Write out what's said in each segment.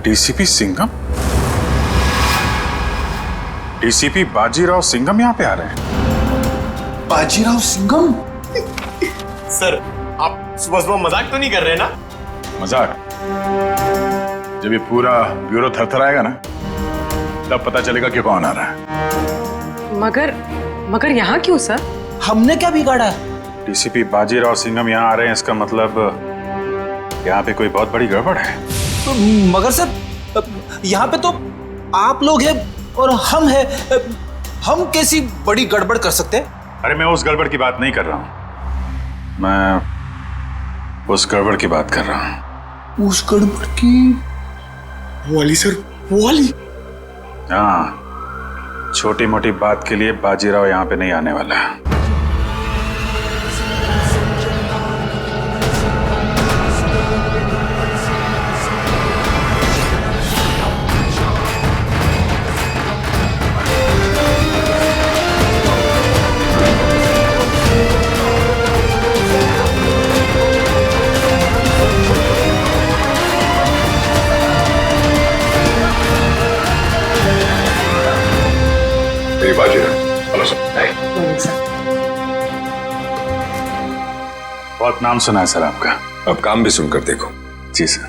DCP Singham? DCP Bajirao Singham यहाँ पे आ रहे हैं? बाजीराव सिंघम? सर, आप सुबह सुबह मजाक तो नहीं कर रहे ना? मजाक? जब ये पूरा ब्यूरो थरथराएगा ना, तब पता चलेगा कि कौन आ रहा है। मगर यहाँ क्यों सर? हमने क्या बिगाड़ा? डीसीपी बाजीराव सिंघम यहाँ आ रहे हैं, इसका मतलब यहाँ पे कोई बहुत बड़ी गड़बड़ है। मगर सर, यहाँ पे तो आप लोग हैं और हम हैं। हम कैसी बड़ी गड़बड़ कर सकते हैं? अरे मैं उस गड़बड़ की बात नहीं कर रहा हूँ, मैं उस गड़बड़ की बात कर रहा हूँ। उस गड़बड़ की? वो वाली सर, वो वाली। हाँ, छोटी मोटी बात के लिए बाजीराव यहाँ पे नहीं आने वाला। बहुत नाम सुना है सर आपका। अब काम भी सुनकर देखो। जी सर।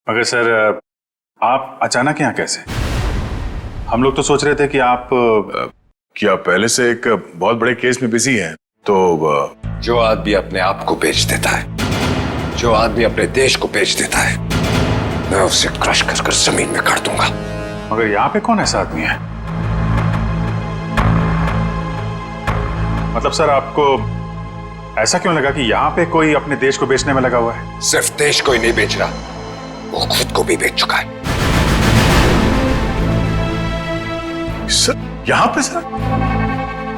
मगर सर, आप अचानक यहाँ कैसे? हम लोग तो सोच रहे थे कि आप पहले से एक बहुत बड़े केस में बिजी हैं, तो जो आदमी अपने आप को बेच देता है, जो आदमी अपने देश को बेच देता है, मैं उसे क्रश कर कर जमीन में गाड़ दूंगा। मगर यहाँ पे कौन ऐसा आदमी है? मतलब सर, आपको ऐसा क्यों लगा कि यहाँ पे कोई अपने देश को बेचने में लगा हुआ है? सिर्फ देश को ही नहीं बेच रहा, वो खुद को भी बेच चुका है। सर, यहाँ पे सर?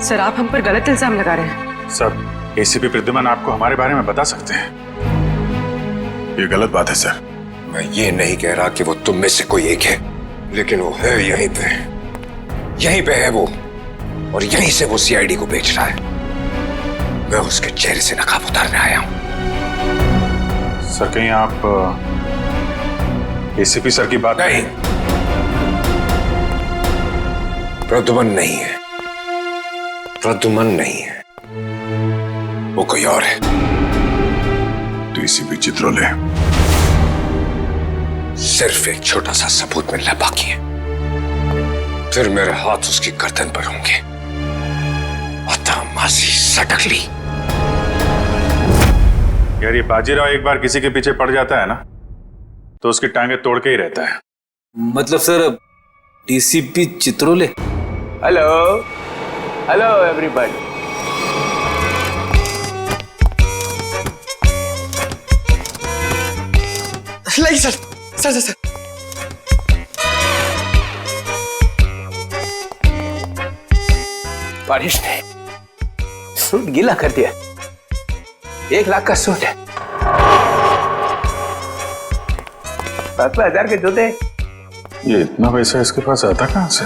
सर, आप हम पर गलत इल्जाम लगा रहे हैं। सर, एसीपी प्रद्युमन आपको हमारे बारे में बता सकते हैं। ये गलत बात है सर। मैं ये नहीं कह रहा कि वो तुम में से कोई एक है, लेकिन वो है यहीं पे। यहीं पे है वो, और यहीं से वो सीआईडी को बेच रहा है। मैं उसके चेहरे से नकाब उतारने आया हूं। सर, कहीं आप एसीपी सर की बात? नहीं, प्रद्युमन नहीं है। प्रद्युमन नहीं है, वो कोई और है। डीसीपी चित्रोले। सिर्फ एक छोटा सा सबूत मिलना बाकी है, फिर मेरे हाथ उसकी गर्दन पर होंगे। अतः मासी सटकली। यार, ये बाजीराव एक बार किसी के पीछे पड़ जाता है ना, तो उसकी टांगे तोड़ के ही रहता है। मतलब sir, DCP Chitrole? Hello hello everybody. नहीं सर, सर सर सर। बारिश ने सूट गीला कर दिया। 1 लाख का सूट है, 7,000 के जूते। ये इतना पैसा इसके पास आता कहां से?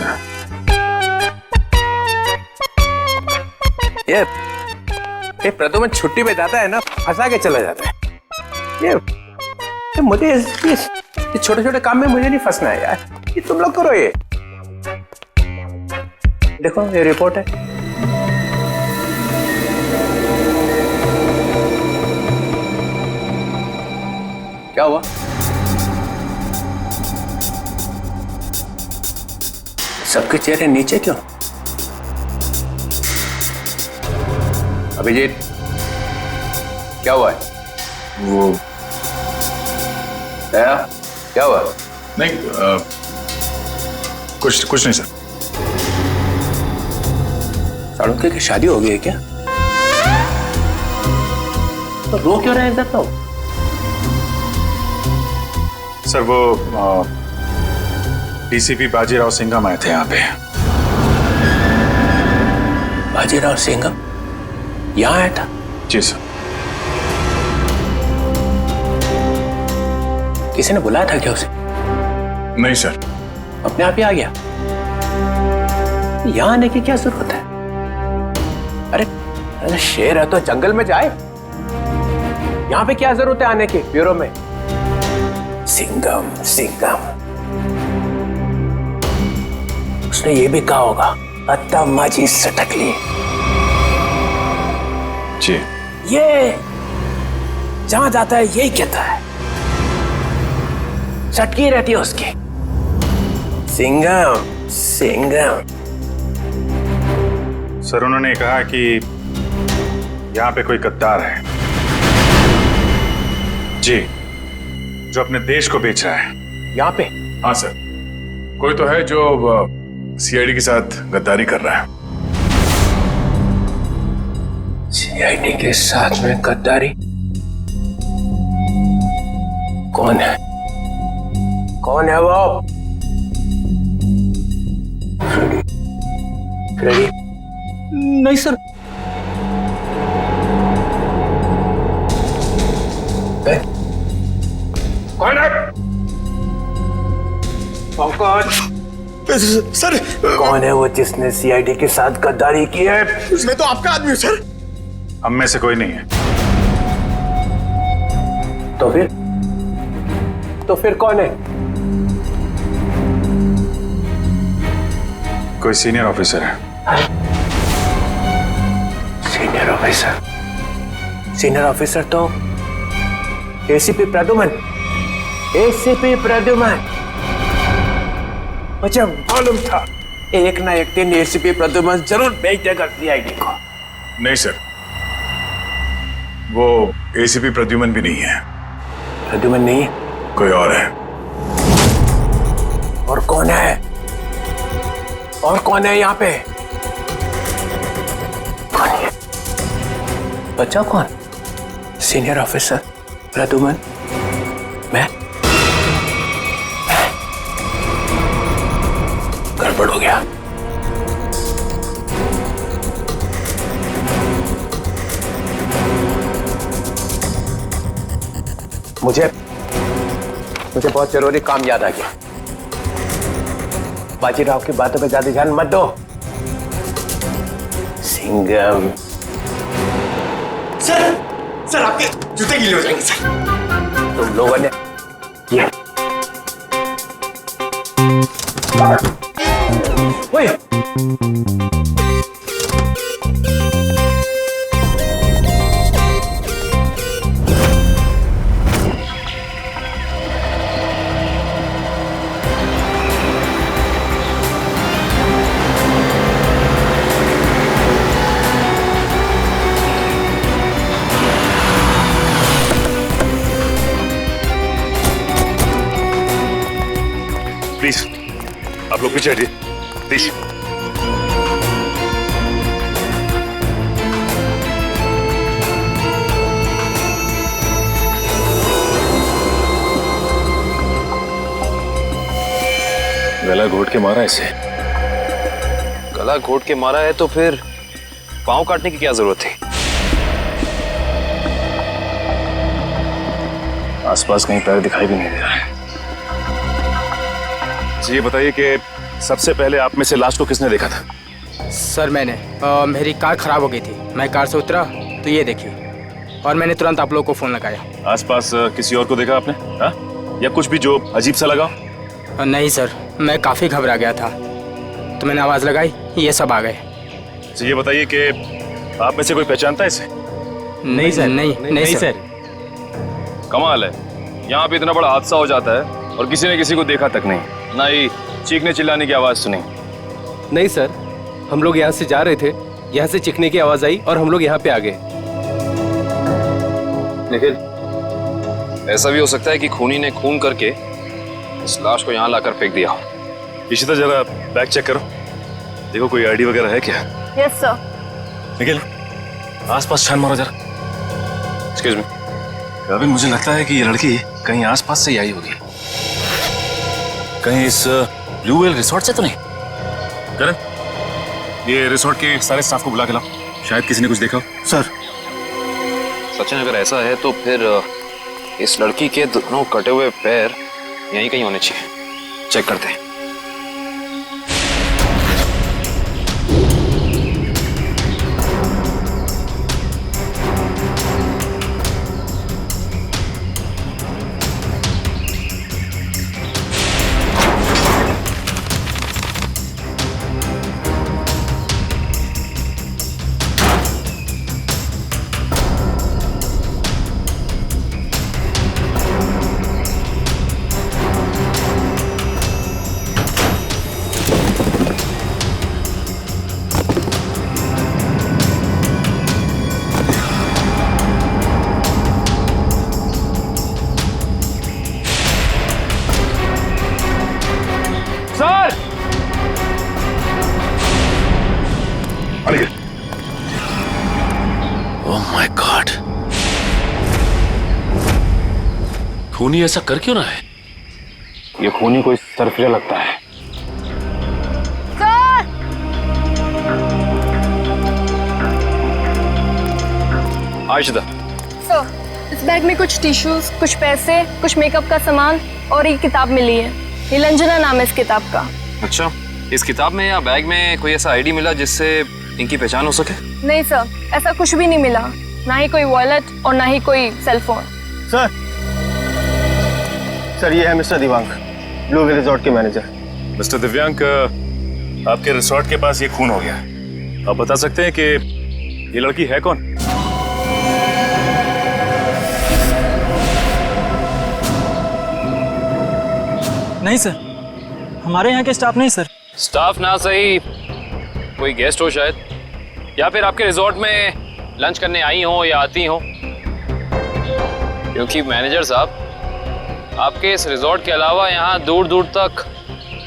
ये प्रद्युमन छुट्टी पे जाता है ना, फंसा के चला जाता है। ये मुझे ये छोटे छोटे काम में मुझे नहीं फंसना है यार। ये तुम लोग करो। ये देखो, ये रिपोर्ट है। क्या हुआ? सबके चेहरे नीचे क्यों? अभिजीत, क्या हुआ है? वो क्या हुआ? नहीं, कुछ नहीं सर। साड़ुंके की शादी हो गई है क्या? तो रो क्यों रहे हैं तो? सर, वो डीसीपी बाजीराव सिंघम आए थे यहाँ पे। बाजीराव सिंघम यहाँ आया था? जी सर। किसी ने बुलाया था क्या उसे? नहीं सर। अपने आप ही आ गया? यहाँ आने की क्या जरूरत है? अरे शेर है तो जंगल में जाए। यहाँ पे क्या जरूरत है आने की ब्यूरो में? सिंघम सिंघम उसने ये भी कहा होगा अत्ता माजी सटक ली। जी। ये जहां जाता है यही कहता है, सटकी रहती है उसकी। सिंघम सिंघम। सर उन्होंने कहा कि यहाँ पे कोई गद्दार है जी, जो अपने देश को बेच रहा है। यहाँ पे? हाँ सर, कोई तो है जो सीआईडी के साथ गद्दारी कर रहा है। सीआईडी के साथ में गद्दारी? कौन है? कौन है वो? फ्रेडी? नहीं सर। कौन है? कौन? सर कौन है वो जिसने सीआईडी के साथ गद्दारी की है? मैं तो आपका आदमी हूँ सर। हम में से कोई नहीं है। तो फिर कौन है? कोई सीनियर ऑफिसर है। Senior officer? सीनियर ऑफिसर तो एसीपी प्रद्युमन। एसीपी प्रद्युमन, मुझे मालूम था एक ना एक दिन एसीपी प्रद्युमन जरूर भेज देगा सीआईडी को। नहीं सर, वो एसीपी प्रद्युमन भी नहीं है। प्रद्युमन नहीं है? कोई और है। और कौन है? और कौन है यहाँ पे? कौन है? बच्चा कौन? सीनियर ऑफिसर प्रद्युमन, मैं? गड़बड़ हो गया। मुझे बहुत जरूरी काम याद आ गया। बाजीराव की बातों पे ज्यादा ध्यान मत दो। सिंघम। सर आपके जूते गीले हो जाएंगे सर। तुम लोगों ने ये ओए, प्लीज आप लोग पीछे हटिए प्लीज। गला घोट के मारा इसे। गला घोट के मारा है तो फिर पांव काटने की क्या जरूरत थी? आसपास कहीं पैर दिखाई भी नहीं दे रहा है। ये बताइए कि सबसे पहले आप में से लाश को किसने देखा था? सर मैंने मेरी कार खराब हो गई थी, मैं कार से उतरा तो ये देखी और मैंने तुरंत आप लोगों को फोन लगाया। आसपास किसी और को देखा आपने? हाँ? या कुछ भी जो अजीब सा लगा? नहीं सर, मैं काफ़ी घबरा गया था तो मैंने आवाज़ लगाई, ये सब आ गए। ये बताइए कि आप में से कोई पहचानता है इसे? नहीं सर, नहीं सर। कमाल है, यहाँ पे इतना बड़ा हादसा हो जाता है और किसी ने किसी को देखा तक नहीं, ना ही चीखने चिल्लाने की आवाज़ सुनी। नहीं सर, हम लोग यहाँ से जा रहे थे, यहाँ से चीखने की आवाज आई और हम लोग यहाँ पे आ गए। निखिल, ऐसा भी हो सकता है कि खूनी ने खून करके इस लाश को यहाँ लाकर फेंक दिया। इसी तरह जरा बैग चेक करो, देखो कोई आईडी वगैरह है क्या? Yes sir. निखिल, आसपास छान मारो जरा। एक्सक्यूज मी, अभी मुझे लगता है कि ये लड़की कहीं आसपास से ही आई होगी। कहीं इस ब्लू व्हेल रिसोर्ट से तो नहीं? करण, ये रिसोर्ट के सारे स्टाफ को बुला के लाओ, शायद किसी ने कुछ देखा हो। सर सचिन, अगर ऐसा है तो फिर इस लड़की के दोनों कटे हुए पैर यहीं कहीं होने चाहिए। चेक करते हैं। खूनी ऐसा कर क्यों ना है? ये खूनी कोई सरफिरा लगता है। सर! आयशा, सर, इस बैग में कुछ टिश्यूज, कुछ पैसे, कुछ मेकअप का सामान और एक किताब मिली है। नीलंजना नाम है इस किताब का। अच्छा, इस किताब में या बैग में कोई ऐसा आईडी मिला जिससे इनकी पहचान हो सके? नहीं सर, ऐसा कुछ भी नहीं मिला, ना ही कोई वॉलेट और ना ही कोई सेल फोन। सर ये है mister Divang, blue whale resort के मैनेजर। मिस्टर दिव्यांक, आपके रिसोर्ट के पास ये खून हो गया। आप बता सकते हैं कि ये लड़की है कौन? नहीं सर, हमारे यहाँ के स्टाफ नहीं सर। स्टाफ ना सही, कोई गेस्ट हो शायद, या फिर आपके रिजॉर्ट में लंच करने आई हो या आती हो। क्योंकि मैनेजर साहब, आपके इस रिजॉर्ट के अलावा यहाँ दूर दूर तक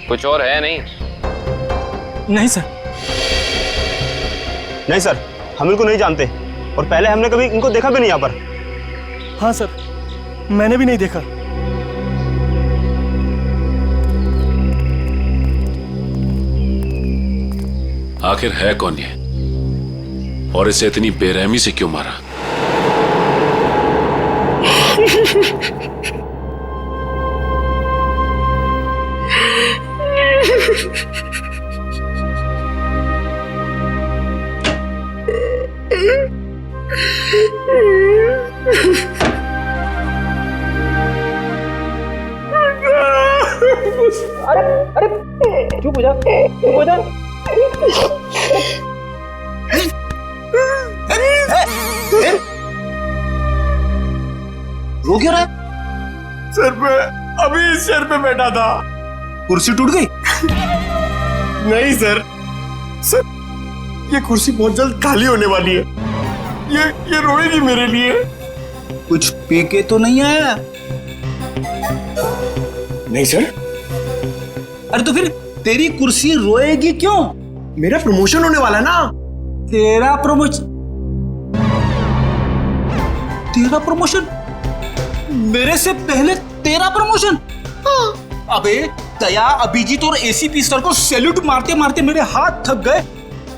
कुछ और है नहीं। नहीं सर। नहीं सर, हम इनको नहीं जानते और पहले हमने कभी इनको देखा भी नहीं यहाँ पर। हाँ सर, मैंने भी नहीं देखा। आखिर है कौन ये, और इसे इतनी बेरहमी से क्यों मारा? अरे चुप हो जा, चुप हो जा। रो क्यों रहा है? सर पे अभी इस चेयर पे बैठा था, कुर्सी टूट गई? नहीं सर, सर ये कुर्सी बहुत जल्द खाली होने वाली है। ये रोएगी मेरे लिए। कुछ पी के तो नहीं आया? नहीं सर। अरे तो फिर तेरी कुर्सी रोएगी क्यों? मेरा प्रमोशन होने वाला है ना। तेरा प्रमोशन? तेरा प्रमोशन? मेरे से पहले तेरा प्रमोशन? अबे दया, अभिजीत और एसीपी सर को सैल्यूट मारते मारते मेरे हाथ थक गए।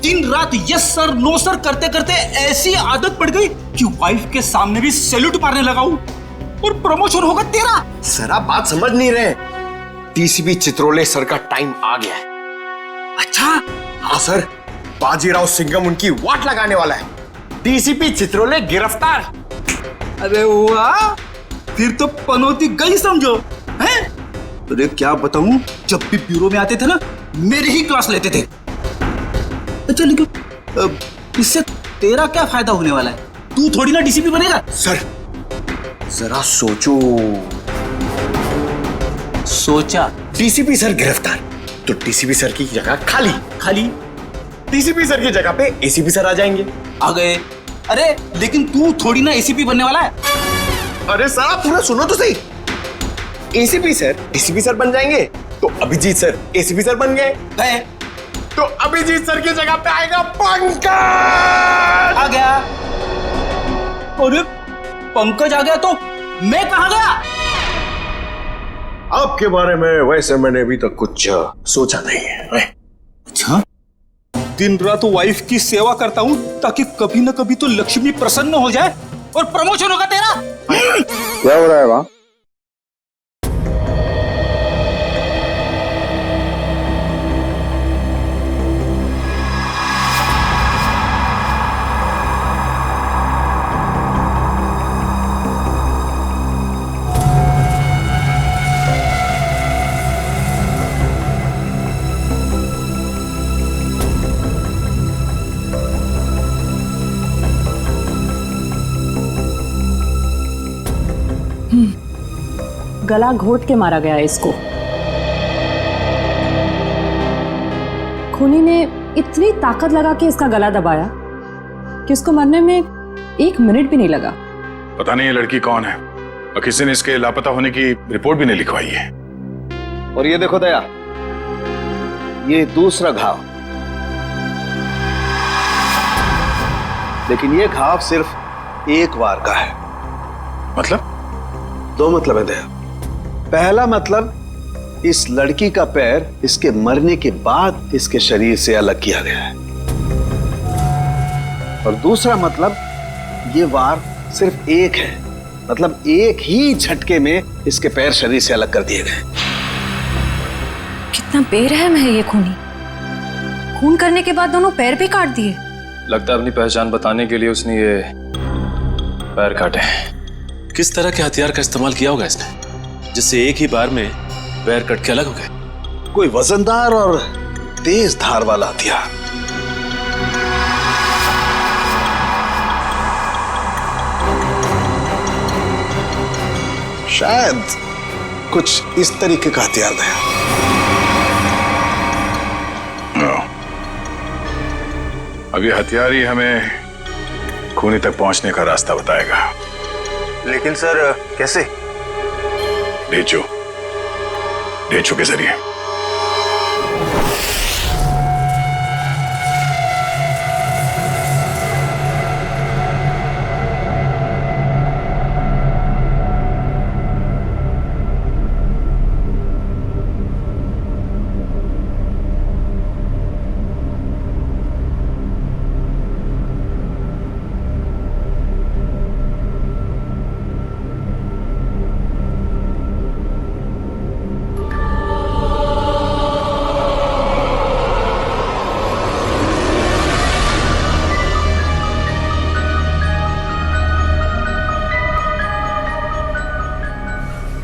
दिन रात यस सर नो सर करते करते ऐसी आदत पड़ गई कि वाइफ के सामने भी सैल्यूट मारने लगा हूं, और प्रमोशन होगा तेरा। सर आप बात समझ नहीं रहे। डीसीपी चित्रोले सर का टाइम आ गया है। अच्छा? हाँ सर, बाजीराव सिंघम उनकी वाट लगाने वाला है। डीसीपी चित्रोले गिरफ्तार। अरे वाह, फिर तो पनौती गई समझो। हैं? अरे क्या बताऊं, जब भी ब्यूरो में आते थे ना, मेरी ही क्लास लेते थे। अच्छा लेकिन इससे तेरा क्या फायदा होने वाला है? तू थोड़ी ना डीसीपी बनेगा। सर जरा सोचो। सोचा? डीसीपी सर गिरफ्तार तो डीसीपी सर की जगह खाली। खाली? डीसीपी सर की जगह पे एसीपी सर आ जाएंगे। आ गए। अरे लेकिन तू थोड़ी ना एसीपी बनने वाला है। अरे सर आप पूरा सुनो तो सही। एसीपी सर डीसीपी सर बन जाएंगे तो अभिजीत सर एसीपी सर बन गए, तो अभिजीत सर की जगह पे आएगा पंकज। आ गया। अरे पंकज आ गया तो मैं कहां गया? आपके बारे में वैसे मैंने अभी तक कुछ सोचा नहीं है। अच्छा, दिन रात वाइफ की सेवा करता हूं ताकि कभी ना कभी तो लक्ष्मी प्रसन्न हो जाए और प्रमोशन होगा तेरा। क्या हो रहा है वहां? गला घोट के मारा गया है इसको। खूनी ने इतनी ताकत लगा के इसका गला दबाया कि उसको मरने में 1 मिनट भी नहीं लगा। पता नहीं ये लड़की कौन है, और किसी ने इसके लापता होने की रिपोर्ट भी नहीं लिखवाई है। और ये देखो दया, ये दूसरा घाव, लेकिन ये घाव सिर्फ एक बार का है। मतलब? दो मतलब है दया। पहला मतलब, इस लड़की का पैर इसके मरने के बाद इसके शरीर से अलग किया गया है। और दूसरा मतलब, ये वार सिर्फ एक है, मतलब एक ही झटके में इसके पैर शरीर से अलग कर दिए गए। कितना बेरहम है ये खूनी। खून करने के बाद दोनों पैर भी काट दिए। लगता है अपनी पहचान बताने के लिए उसने ये पैर काटे। किस तरह के हथियार का इस्तेमाल किया होगा इसने, जिससे एक ही बार में पैर कट के अलग हो गए? कोई वजनदार और तेज धार वाला हथियार। शायद कुछ इस तरीके का हथियार है। अब ये हथियार ही हमें खूनी तक पहुंचने का रास्ता बताएगा। लेकिन सर कैसे? ढेंचू के जरिए।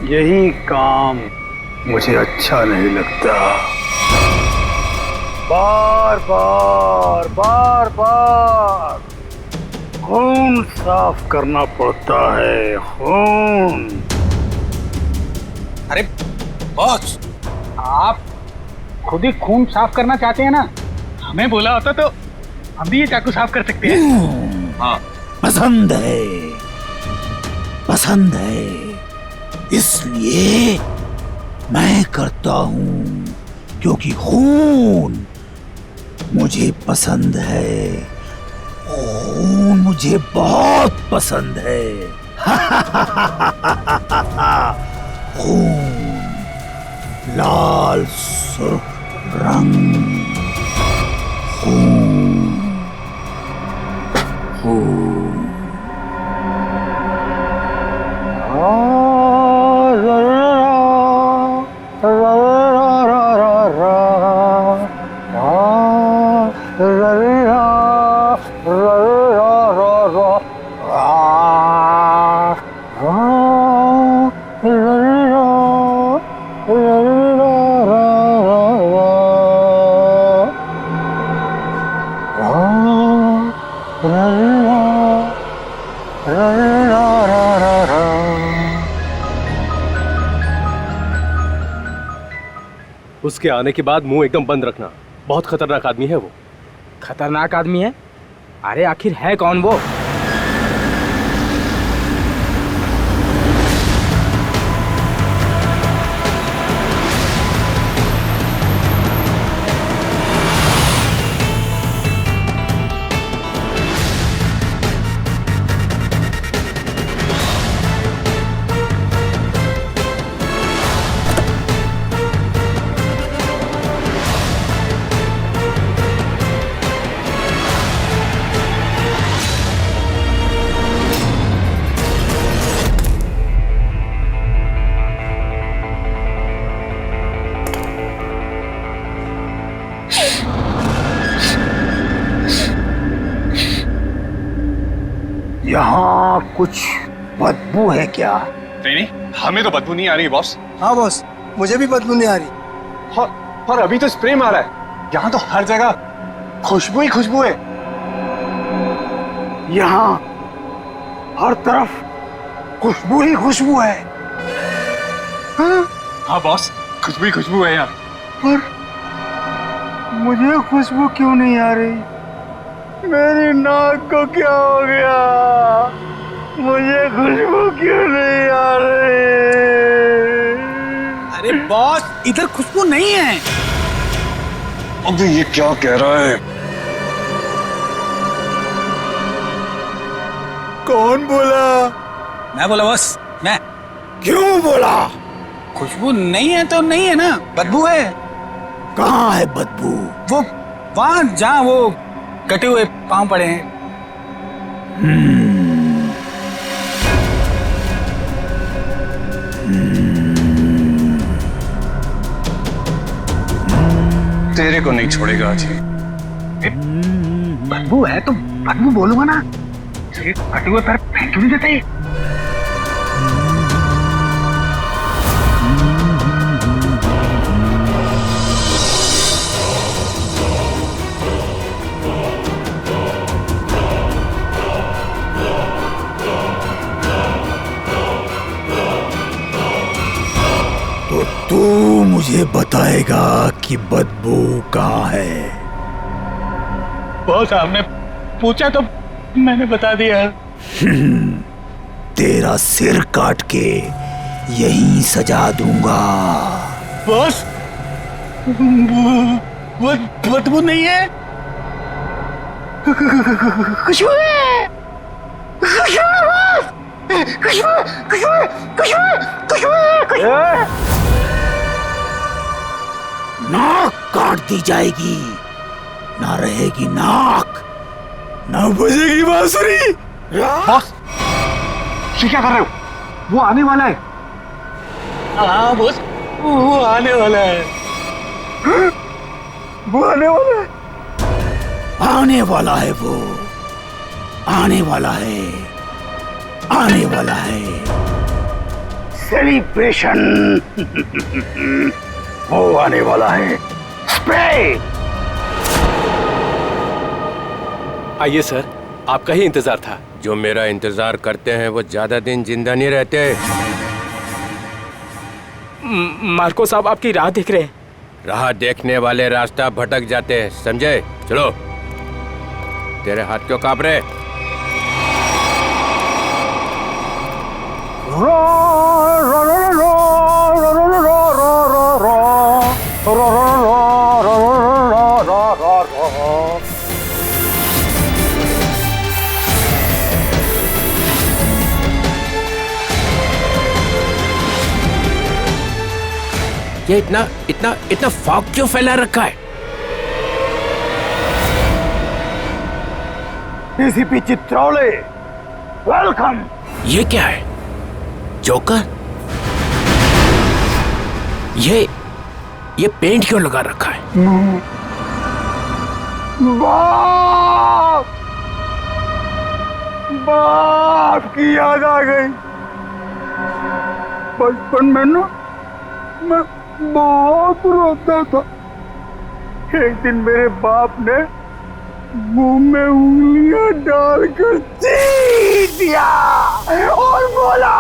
यही काम मुझे अच्छा नहीं लगता। बार बार खून साफ करना पड़ता है, खून। अरे बॉस, आप खुद ही खून साफ करना चाहते हैं ना? हमें बोला होता तो हम भी ये चाकू साफ कर सकते हैं। हाँ, पसंद है, इसलिए मैं करता हूं, क्योंकि खून मुझे पसंद है। खून मुझे बहुत पसंद है। खून, लाल सुर्ख रंग, खून, खून। उसके आने के बाद मुंह एकदम बंद रखना। बहुत खतरनाक आदमी है वो। खतरनाक आदमी है? अरे आखिर है कौन वो? यहाँ कुछ बदबू है क्या? नहीं, हमें तो बदबू नहीं आ रही बॉस। हाँ बॉस, मुझे भी बदबू नहीं आ रही। और अभी तो स्प्रे मारा है। यहाँ तो हर जगह खुशबू ही खुशबू है। यहाँ हर तरफ खुशबू ही खुशबू है। हाँ बॉस, खुशबू ही खुशबू है यहाँ। पर मुझे खुशबू क्यों नहीं आ रही? मेरी नाक को क्या हो गया? मुझे खुशबू क्यों नहीं आ रही? अरे बॉस, इधर खुशबू नहीं है। अब ये क्या कह रहा है? कौन बोला? मैं बोला बॉस, मैं। क्यों बोला? खुशबू नहीं है तो नहीं है ना, बदबू है। कहाँ है बदबू? वो वहां जहाँ वो कटे हुए पांव पड़े हैं। तेरे को नहीं छोड़ेगा आज ये। बदबू है तो बदबू बोलूंगा ना, कटे हुए पैर फेंक क्यों नहीं देते? तो तू मुझे बताएगा कि बदबू कहाँ है? बॉस आपने पूछा तो मैंने बता दिया। तेरा सिर काट के यहीं सजा दूंगा। बॉस वो बदबू नहीं है, खुशबू है। नाक काट दी जाएगी, ना रहेगी नाक, ना बजेगी बांसुरी। बॉस क्या कर रहे हो? वो आने वाला है। हाँ बॉस, वो आने वाला है। वो आने वाला है। आने वाला है वो, आने वाला है, आने वाला है। सेलिब्रेशन वो आने वाला है। स्प्रे। आइए सर, आपका ही इंतजार था। जो मेरा इंतजार करते हैं वो ज्यादा दिन जिंदा नहीं रहते। मार्को साहब आपकी राह देख रहे हैं। राह देखने वाले रास्ता भटक जाते हैं, समझे? चलो। तेरे हाथ क्यों कांप रहे? ये इतना इतना इतना फॉग क्यों फैला रखा है? ACP Chitraule, welcome. ये क्या है? जोकर? ये पेंट क्यों लगा रखा है? बाप की याद आ गई। बचपन में ना मैं बहुत रोता था। एक दिन मेरे बाप ने मुंह में उंगलियां डालकर चीर दिया और बोला,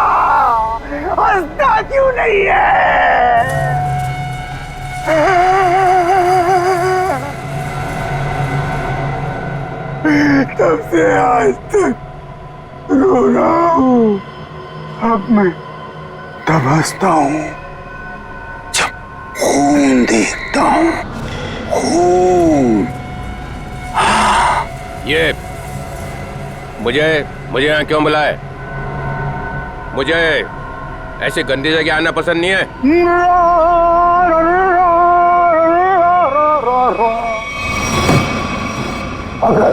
हंसता क्यों नहीं है? तब से आज तक रो रहा हूँ। अब मैं तब हंसता हूँ जब खून देखता हूँ। खून। ये मुझे यहाँ क्यों बुलाए? मुझे ऐसी गंदी जगह आना पसंद नहीं है। अगर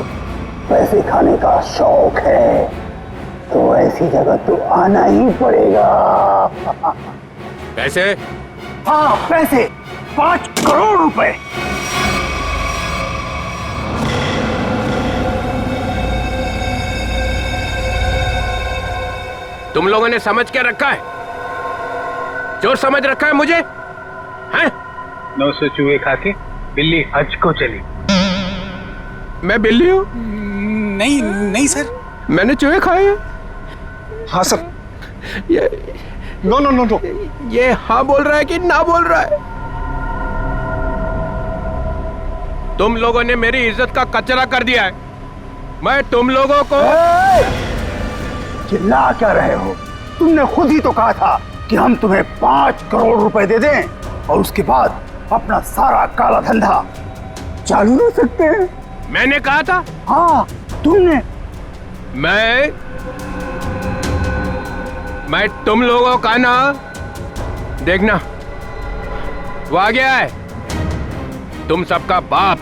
पैसे खाने का शौक है तो ऐसी जगह तो आना ही पड़ेगा। पैसे? हाँ पैसे, 5 करोड़ रुपए। तुम लोगों ने समझ क्या रखा है? चोर समझ रखा है मुझे? हैं? 900 चूहे खा के बिल्ली हज को चली। मैं बिल्ली हूँ? नहीं नहीं सर, मैंने चूहे खाए हैं। हाँ सर। ये नो नो नो नो, ये हाँ बोल रहा है कि ना बोल रहा है? तुम लोगों ने मेरी इज्जत का कचरा कर दिया है। मैं तुम लोगों को चिल्ला क्या रहे हो? तुमने खुद ही तो कहा था कि हम तुम्हें 5 करोड़ रुपए दे दें और उसके बाद अपना सारा काला धंधा चालू रख सकते हैं। मैंने कहा था? हाँ तुमने। मैं तुम लोगों का ना, देखना वो आ गया है, तुम सबका बाप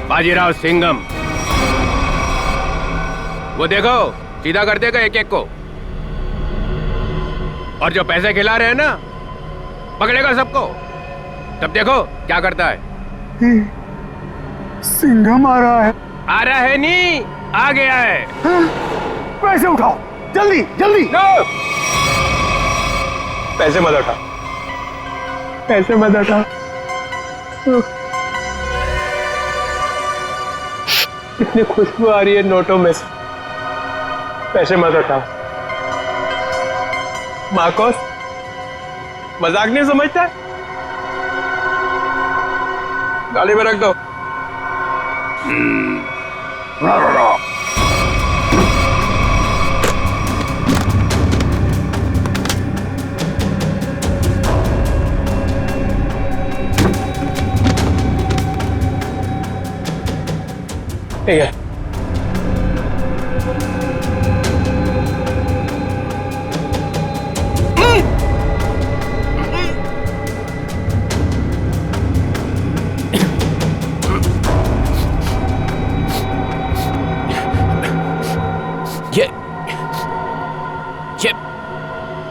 बाजीराव सिंघम। वो देखो सीधा कर देगा एक एक को, और जो पैसे खिला रहे हैं ना पकड़ेगा सबको। तब देखो क्या करता है। सिंघम आ रहा है। आ रहा है नहीं, आ गया है। पैसे उठाओ जल्दी जल्दी। पैसे मत उठा, पैसे मत उठा। कितनी खुशबू आ रही है नोटों में से। पैसे मत उठाओ। मार्कोस मजाक नहीं समझता, गाड़ी में रख दो। ठीक है।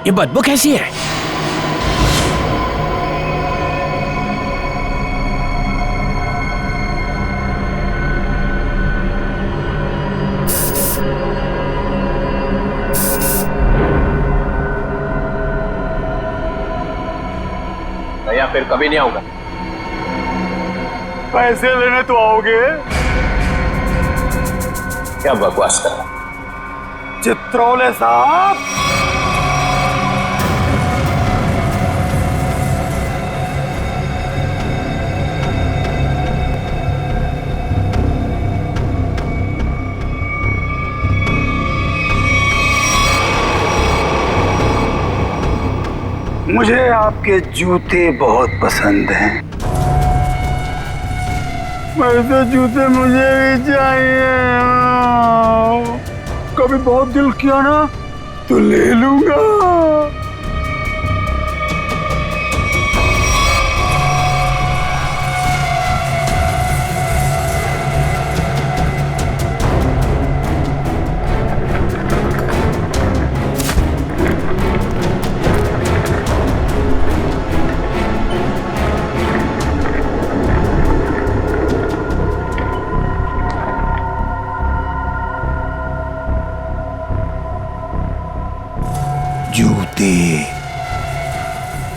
ये बदबू कैसी है? भैया फिर कभी नहीं आऊंगा। पैसे लेने तो आओगे? क्या बकवास कर रहा? चित्रोले साहब, मुझे आपके जूते बहुत पसंद हैं। वैसे जूते मुझे भी चाहिए। कभी बहुत दिल किया ना तो ले लूंगा।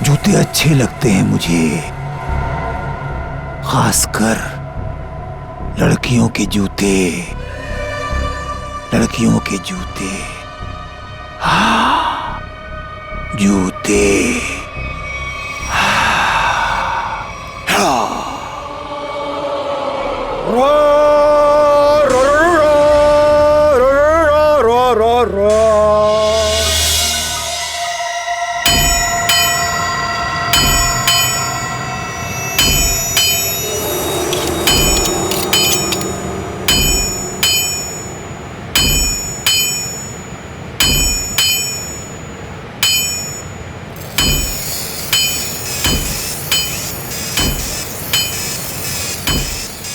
जूते अच्छे लगते हैं मुझे, खासकर लड़कियों के जूते, लड़कियों के जूते। हाँ, जूते।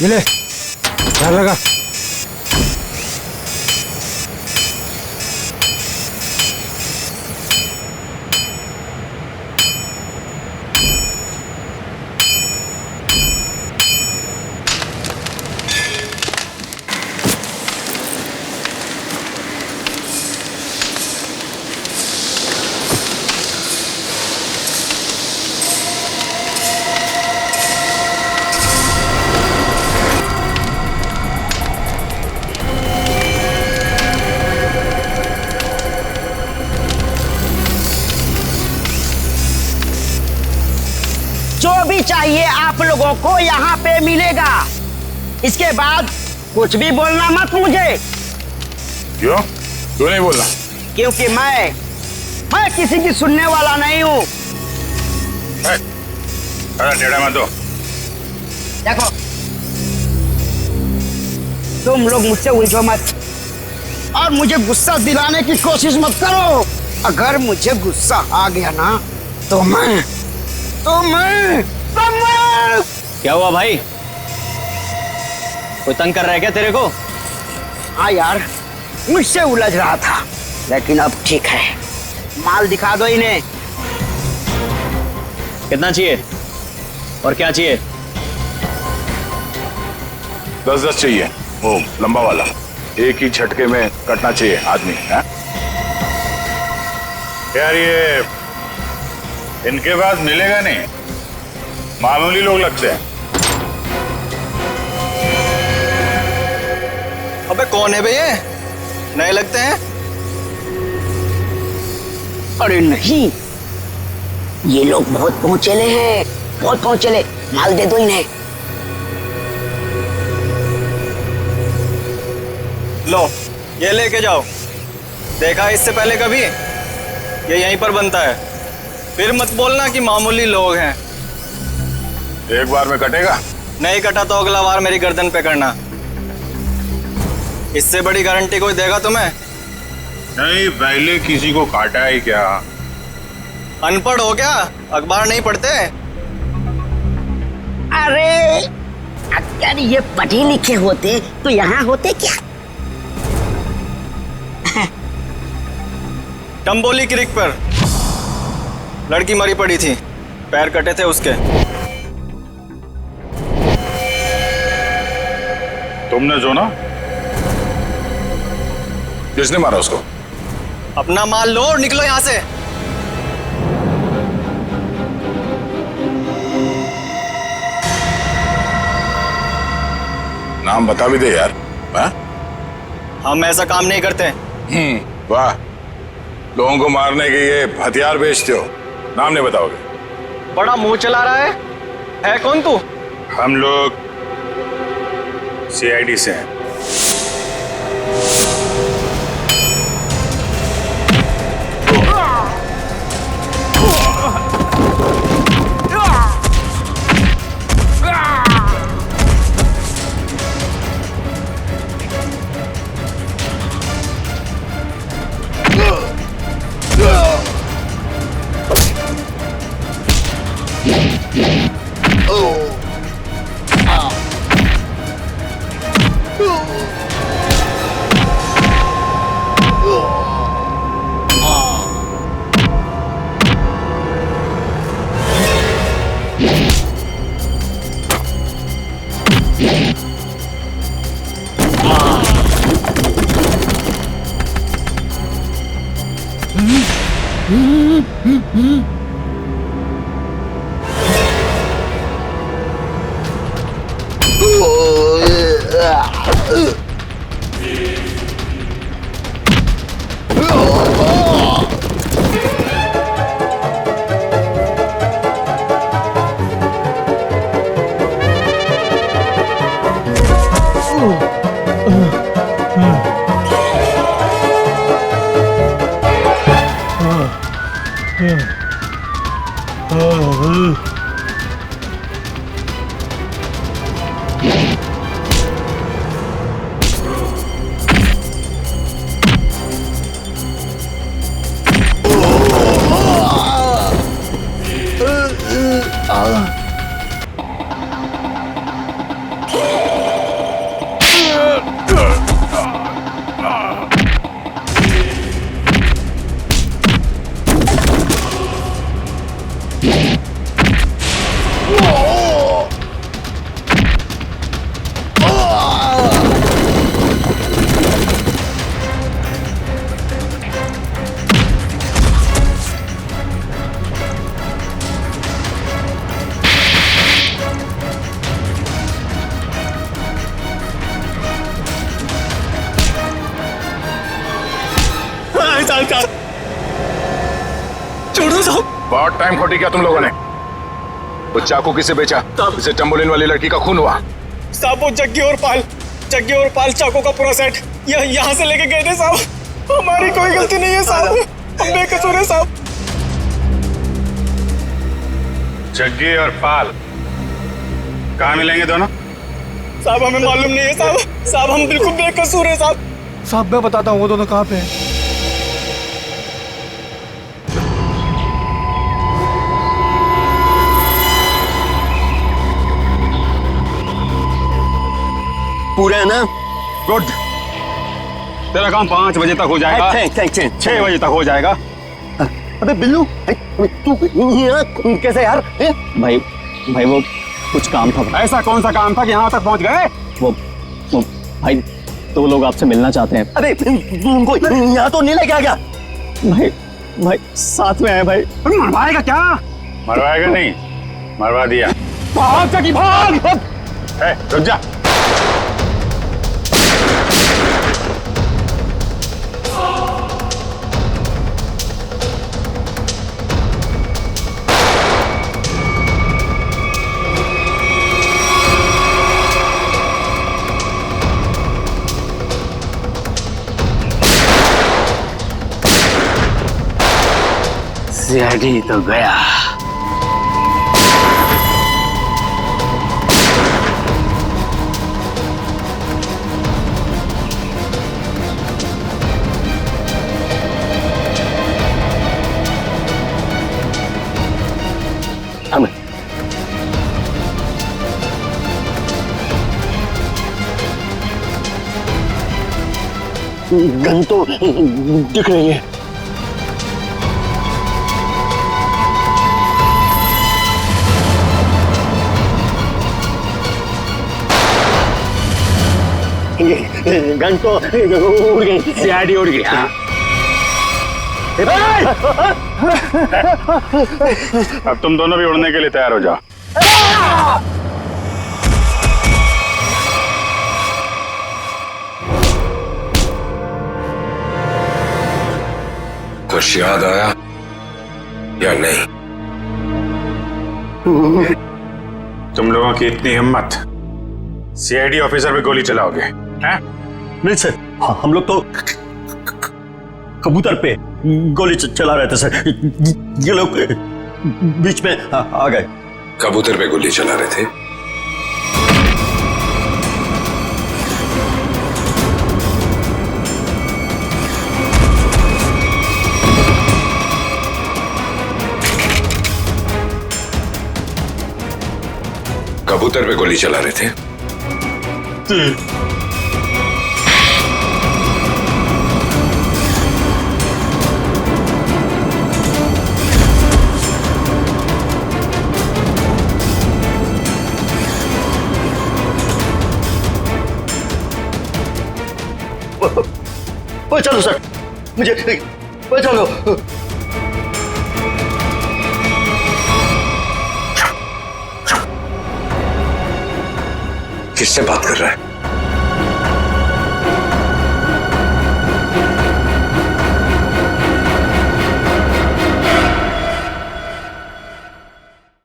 ये ले, ध्यान लगा। जो भी चाहिए आप लोगों को यहाँ पे मिलेगा। इसके बाद कुछ भी बोलना मत मुझे। क्यों? क्यों नहीं बोलना? क्योंकि मैं किसी की सुनने वाला नहीं हूँ। अरे टेढ़ा मत दो। देखो, तुम लोग मुझसे उलझो मत। और मुझे गुस्सा दिलाने की कोशिश मत करो। अगर मुझे गुस्सा आ गया ना तो मैं क्या हुआ भाई? कोई तंग कर रहा है क्या तेरे को? हाँ यार, मुझसे उलझ रहा था, लेकिन अब ठीक है। माल दिखा दो इन्हें। कितना चाहिए और क्या चाहिए? 10-10 चाहिए, वो लंबा वाला, एक ही झटके में कटना चाहिए आदमी है? यार ये इनके पास मिलेगा नहीं, मामूली लोग लगते हैं। अबे कौन है बे ये? नए लगते हैं। अरे नहीं, ये लोग बहुत पहुंचेले हैं, बहुत पहुंचेले। माल दे दो इन्हें। लो ये लेके जाओ। देखा इससे पहले कभी? ये यहीं पर बनता है। फिर मत बोलना कि मामूली लोग हैं। एक बार में कटेगा? नहीं कटा तो अगला बार मेरी गर्दन पे करना। इससे बड़ी गारंटी कोई देगा तुम्हें? नहीं, पहले किसी को काटा है क्या? अनपढ़ हो क्या? अखबार नहीं पढ़ते? अरे अगर ये पढ़े लिखे होते तो यहाँ होते क्या? टम्बोली क्रिक पर लड़की मरी पड़ी थी, पैर कटे थे उसके। तुमने जो ना? किसने मारा उसको? अपना माल लो और निकलो यहां से। नाम बता भी दे यार। हम ऐसा काम नहीं करते। वाह, लोगों को मारने के ये हथियार बेचते हो, नाम नहीं बताओगे? बड़ा मुंह चला रहा है कौन तू? हम लोग CID से हैं। बहुत टाइम खोटी किया तुम लोगों ने। वो चाकू किसे बेचा? इसे टम्बोलिन वाली लड़की का खून हुआ। साहब वो जग्गी और पाल चाकू का पूरा सेट यहाँ से लेके गए थे साहब। हमारी कोई गलती नहीं है साहब, हम बेकसूर है साहब। जग्गी और पाल कहाँ मिलेंगे दोनों? साहब हमें मालूम नहीं है साहब, हम बिल्कुल बेकसूर है साहब। साहब मैं बताता हूँ वो दोनों कहाँ पे हैं। पूरे है ना? गुड। तेरा काम 5 बजे तक हो जाएगा। 6 बजे तक हो जाएगा। अबे बिल्लू तू यहाँ कैसे यार? भाई वो कुछ काम था। ऐसा कौन सा काम था कि यहाँ तक पहुँच गए? वो भाई 2 लोग आपसे मिलना चाहते हैं। अरे तू उनको यहाँ तो नहीं लेके आ गया? भाई साथ में है भाई। मरवाएगा क्या? मरवाएगा नहीं, मरवा दिया। भाग जगी भाग। रुक जा। सीआईडी तो गया। गन तो दिख रही है। गन तो उड़ गई। सीआईडी उड़ गई। अब तुम दोनों भी उड़ने के लिए तैयार हो जाओ। कुछ याद आया या नहीं? तुम लोगों की इतनी हिम्मत, सीआईडी ऑफिसर पे गोली चलाओगे? हैं? नहीं सर, हम लोग तो कबूतर पे गोली चला रहे थे सर। ये लोग बीच में आ गए। कबूतर पे गोली चला रहे थे? कबूतर पे गोली चला रहे थे? चलो सर, मुझे चलो। किससे बात कर रहा है?